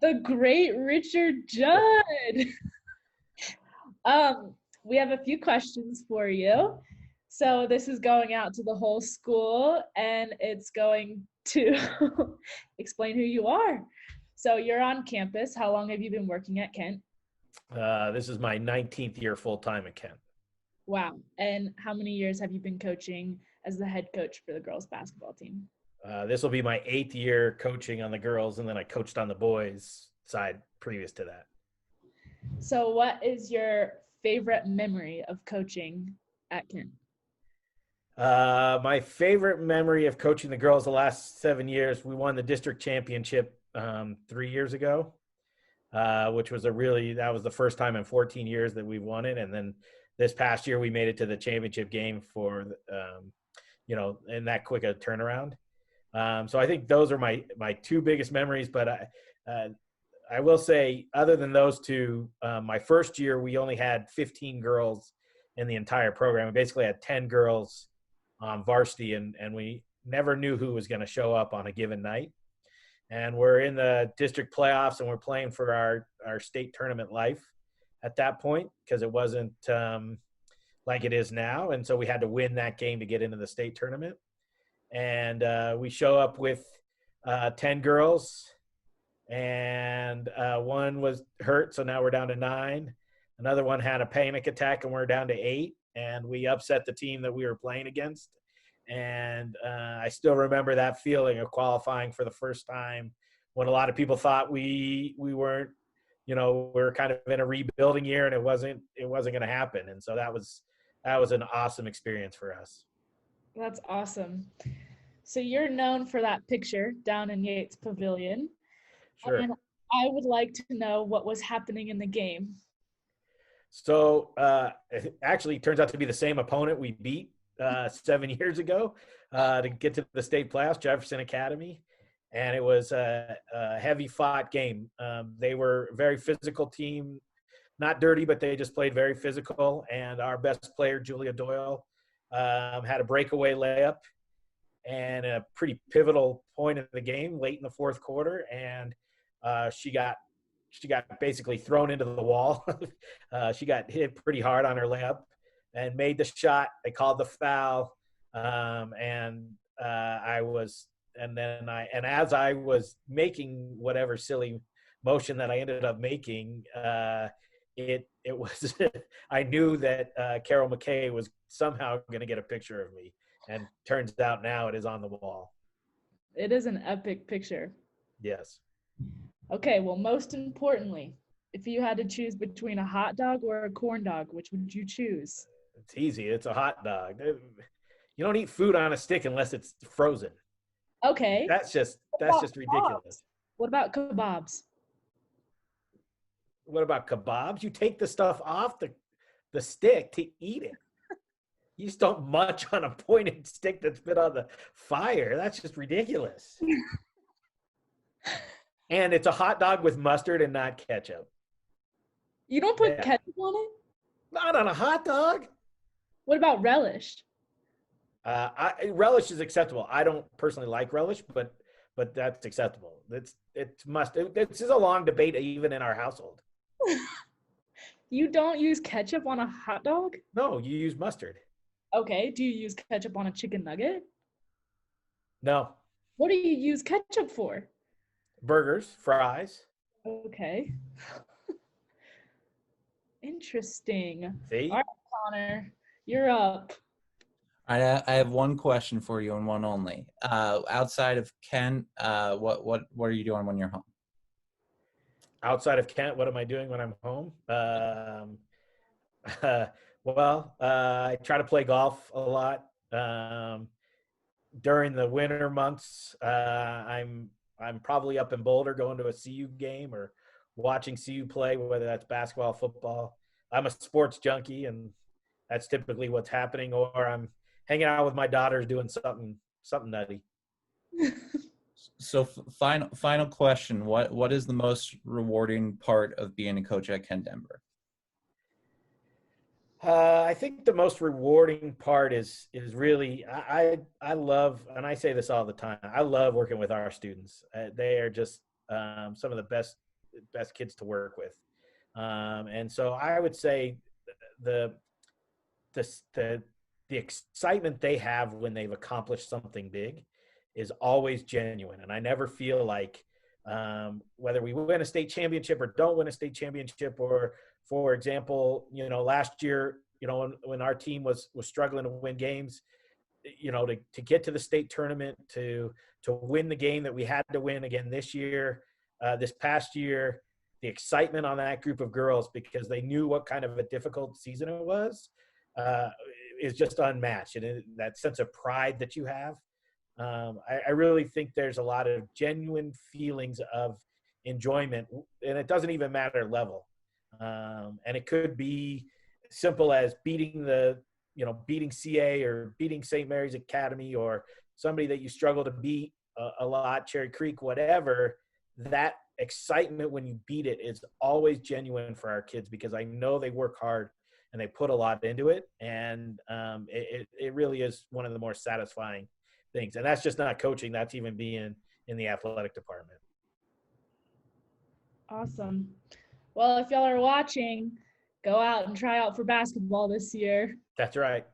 The great Richard Judd. We have a few questions for you. So this is going out to the whole school, and it's going to explain who you are. So you're on campus. How long have you been working at Kent? This is my 19th year full-time at Kent. Wow. And how many years have you been coaching as the head coach for the girls basketball team? This will be my 8th year coaching on the girls, and then I coached on the boys side previous to that. So what is your favorite memory of coaching at Kent? My favorite memory of coaching the girls the last 7 years, we won the district championship 3 years ago, which was that was the first time in 14 years that we've won it. And then this past year we made it to the championship game for, in that quick a turnaround. So I think those are my two biggest memories, but I will say, other than those two, my first year, we only had 15 girls in the entire program. We basically had 10 girls on varsity, and we never knew who was going to show up on a given night. And we're in the district playoffs, and we're playing for our state tournament life at that point, because it wasn't like it is now. And so we had to win that game to get into the state tournament. And we show up with 10 girls, and one was hurt, so now we're down to 9. Another one had a panic attack, and we're down to 8. And we upset the team that we were playing against. And I still remember that feeling of qualifying for the first time, when a lot of people thought we weren't, we were kind of in a rebuilding year, and it wasn't going to happen. And so that was an awesome experience for us. That's awesome. So you're known for that picture down in Yates Pavilion. Sure. And I would like to know what was happening in the game. So it actually turns out to be the same opponent we beat 7 years ago to get to the state playoffs, Jefferson Academy. And it was a heavy fought game. They were a very physical team, not dirty, but they just played very physical. And our best player, Julia Doyle, had a breakaway layup and a pretty pivotal point in the game late in the fourth quarter. And she got basically thrown into the wall. She got hit pretty hard on her layup and made the shot. They called the foul. And as I was making whatever silly motion that I ended up making, it was, I knew that Carol McKay was somehow going to get a picture of me. And turns out now it is on the wall. It is an epic picture. Yes. Okay, well, most importantly, if you had to choose between a hot dog or a corn dog, which would you choose? It's easy. It's a hot dog. You don't eat food on a stick unless it's frozen. Okay. That's just ridiculous. What about kebabs? What about kebabs? You take the stuff off the stick to eat it. You just don't munch on a pointed stick that's been on the fire. That's just ridiculous. And it's a hot dog with mustard and not ketchup. You don't put ketchup on it? Not on a hot dog. What about relish? Relish is acceptable. I don't personally like relish, but that's acceptable. It's mustard. This is a long debate even in our household. You don't use ketchup on a hot dog? No, you use mustard. Okay. Do you use ketchup on a chicken nugget? No. What do you use ketchup for? Burgers, fries. Okay. Interesting. See? All right, Connor, you're up. All right, I have one question for you and one only. Outside of Kent, what are you doing when you're home? Outside of Kent, what am I doing when I'm home? I try to play golf a lot. During the winter months, I'm probably up in Boulder going to a CU game or watching CU play, whether that's basketball, football. I'm a sports junkie, and that's typically what's happening. Or I'm hanging out with my daughters doing something nutty. So final question. What is the most rewarding part of being a coach at Kent Denver? I think the most rewarding part is really I love, and I say this all the time, I love working with our students. They are just some of the best best kids to work with. And so I would say the the the the excitement they have when they've accomplished something big is always genuine, and I never feel like whether we win a state championship or don't win a state championship, or for example, last year, when our team was struggling to win games, to get to the state tournament, to win the game that we had to win again this past year, the excitement on that group of girls, because they knew what kind of a difficult season it was, uh, is just unmatched. And that sense of pride that you have, I really think there's a lot of genuine feelings of enjoyment, and it doesn't even matter level. And it could be simple as beating CA or beating St. Mary's Academy, or somebody that you struggle to beat a lot, Cherry Creek, whatever. That excitement when you beat it is always genuine for our kids, because I know they work hard and they put a lot into it. And it really is one of the more satisfying things. And that's just not coaching. That's even being in the athletic department. Awesome. Well, if y'all are watching, go out and try out for basketball this year. That's right.